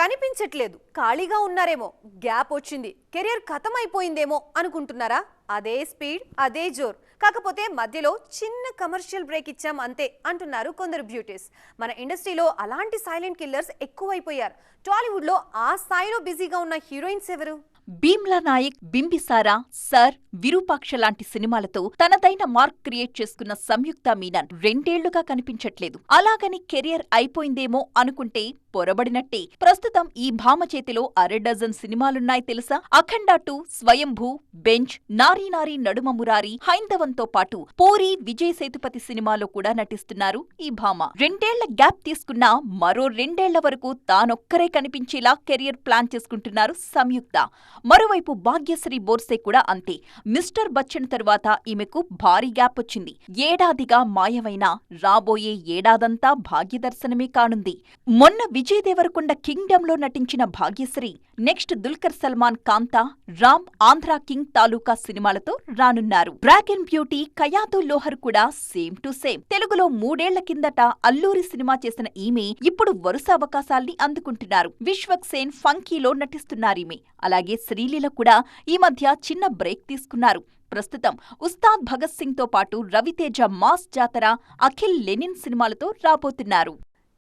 కనిపించట్లేదు, ఖాళీగా ఉన్నారేమో, గ్యాప్ వచ్చింది, కెరియర్ ఖతం అయిపోయిందేమో అనుకుంటున్నారా? అదే స్పీడ్, అదే జోర్. కాకపోతే మధ్యలో చిన్న కమర్షియల్ బ్రేక్ ఇచ్చాం అంతే అంటున్నారు కొందరు బ్యూటీస్. మన ఇండస్ట్రీలో అలాంటి సైలెంట్ కిల్లర్స్ ఎక్కువైపోయారు. టాలీవుడ్ లో ఆ స్థాయిలో బిజీగా ఉన్న హీరోయిన్స్ ఎవరు? భీమ్లా నాయక్, బింబిసారా, సర్, విరూపాక్ష లాంటి సినిమాలతో తనదైన మార్క్ క్రియేట్ చేసుకున్న సంయుక్త మీనన్ రెండేళ్లుగా కనిపించట్లేదు. అలాగని కెరియర్ అయిపోయిందేమో అనుకుంటే పొరబడినట్టే. ప్రస్తుతం ఈ భామ చేతిలో అరడజన్ సినిమాలున్నాయి తెలుసా? అఖండ 2, స్వయంభూ, బెంచ్, నారీ నారీ నడుమ మురారి, హైందవంతో పాటు పూరి, విజయ్ సేతుపతి సినిమాలో కూడా నటిస్తున్నారు ఈ భామ. రెండేళ్ల గ్యాప్ తీసుకున్నా మరో రెండేళ్ల వరకు తానొక్కరే కనిపించేలా కెరియర్ ప్లాన్ చేసుకుంటున్నారు సంయుక్త. మరోవైపు భాగ్యశ్రీ బోర్సే కూడా అంతే. మిస్టర్ బచ్చన్ తరువాత ఈమెకు భారీ గ్యాప్ వచ్చింది. ఏడాదిగా మాయమైన రాబోయే ఏడాదంతా భాగ్యదర్శనమే కానుంది. మొన్న విజయ్ దేవరకొండ కింగ్డమ్ లో నటించిన భాగ్యశ్రీ నెక్స్ట్ దుల్కర్ సల్మాన్ కాంతా, రామ్, ఆంధ్రా కింగ్ తాలూకా సినిమాలతో రానున్నారు. డ్రాగన్ బ్యూటీ కయాతు లోహర్ కూడా సేమ్ టు సేమ్. తెలుగులో 3 ఏళ్ల కిందట అల్లూరి సినిమా చేసిన ఈమె ఇప్పుడు వరుస అవకాశాల్ని అందుకుంటున్నారు. విశ్వక్ సేన్ ఫంకీలో నటిస్తున్నారీమె. అలాగే శ్రీలీల కూడా ఈ మధ్య చిన్న బ్రేక్ తీసుకున్నారు. ప్రస్తుతం ఉస్తాద్ భగత్ సింగ్ తో పాటు రవితేజ మాస్ జాతర, అఖిల్ లెనిన్ సినిమాలతో రాబోతున్నారు.